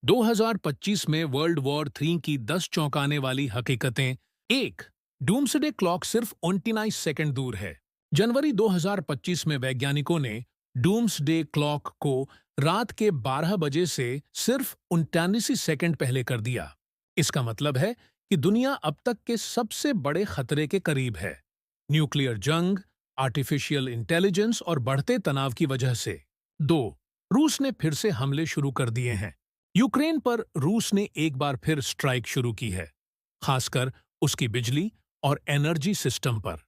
2025 में world war 3 की 10 चौंकाने वाली हकीकतें। एक, डूम्सडे क्लॉक सिर्फ 29 सेकंड दूर है। जनवरी 2025 में वैज्ञानिकों ने डूम्सडे क्लॉक को रात के 12 बजे से सिर्फ 39 सेकंड पहले कर दिया। इसका मतलब है कि दुनिया अब तक के सबसे बड़े खतरे के करीब है, न्यूक्लियर जंग, आर्टिफिशियल इंटेलिजेंस और बढ़ते तनाव की वजह से। दो, रूस ने फिर से हमले शुरू कर दिए हैं। यूक्रेन पर रूस ने एक बार फिर स्ट्राइक शुरू की है, खासकर उसकी बिजली और एनर्जी सिस्टम पर।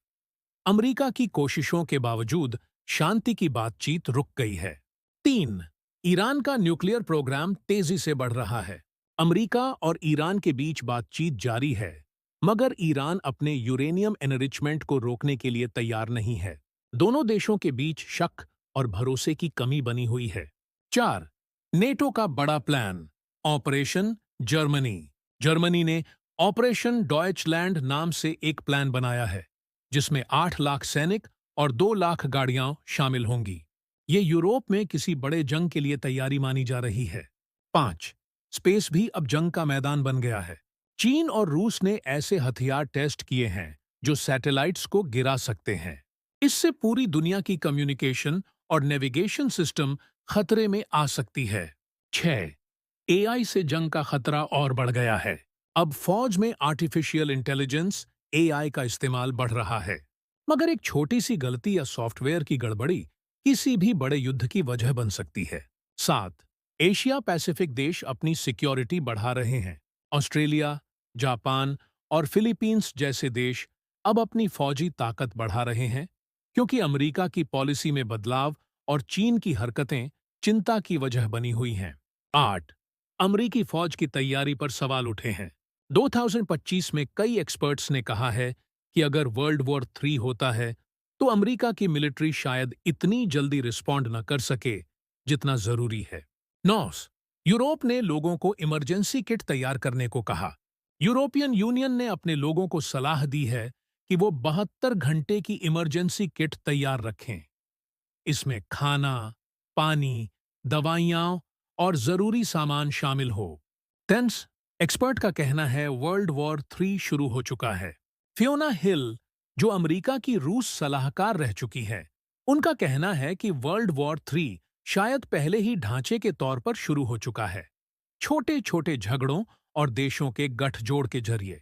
अमेरिका की कोशिशों के बावजूद शांति की बातचीत रुक गई है। तीन, ईरान का न्यूक्लियर प्रोग्राम तेजी से बढ़ रहा है। अमेरिका और ईरान के बीच बातचीत जारी है, मगर ईरान अपने यूरेनियम एनरिचमेंट को रोकने के लिए तैयार नहीं है। दोनों देशों के बीच शक और भरोसे की कमी बनी हुई है। चार, नेटो का बड़ा प्लान, ऑपरेशन जर्मनी। जर्मनी ने ऑपरेशन डॉयचलैंड नाम से एक प्लान बनाया है, जिसमें 8 लाख सैनिक और 2 लाख गाड़ियां शामिल होंगी। ये यूरोप में किसी बड़े जंग के लिए तैयारी मानी जा रही है। 5, स्पेस भी अब जंग का मैदान बन गया है। चीन और रूस ने ऐसे हथियार टेस्ट किए हैं जो सैटेलाइट्स को गिरा सकते हैं। इससे पूरी दुनिया की कम्युनिकेशन और नेविगेशन सिस्टम खतरे में आ सकती है। 6, एआई से जंग का खतरा और बढ़ गया है। अब फौज में आर्टिफिशियल इंटेलिजेंस एआई का इस्तेमाल बढ़ रहा है, मगर एक छोटी सी गलती या सॉफ्टवेयर की गड़बड़ी किसी भी बड़े युद्ध की वजह बन सकती है। 7, एशिया पैसिफिक देश अपनी सिक्योरिटी बढ़ा रहे हैं। ऑस्ट्रेलिया, जापान और फिलीपींस जैसे देश अब अपनी फौजी ताकत बढ़ा रहे हैं, क्योंकि अमेरिका की पॉलिसी में बदलाव और चीन की हरकतें चिंता की वजह बनी हुई हैं। 8, अमेरिकी फौज की तैयारी पर सवाल उठे हैं। 2025 में कई एक्सपर्ट्स ने कहा है कि अगर वर्ल्ड वॉर 3 होता है तो अमेरिका की मिलिट्री शायद इतनी जल्दी रिस्पॉन्ड न कर सके जितना जरूरी है। 9, यूरोप ने लोगों को इमरजेंसी किट तैयार करने को कहा। यूरोपियन यूनियन ने अपने लोगों को सलाह दी है कि वो 72 घंटे की इमरजेंसी किट तैयार रखें। इसमें खाना, पानी, दवाइयाँ और जरूरी सामान शामिल हो। 10, एक्सपर्ट का कहना है वर्ल्ड वॉर 3 शुरू हो चुका है। फियोना हिल, जो अमेरिका की रूस सलाहकार रह चुकी है, उनका कहना है कि वर्ल्ड वॉर 3 शायद पहले ही ढांचे के तौर पर शुरू हो चुका है, छोटे छोटे झगड़ों और देशों के गठजोड़ के जरिए।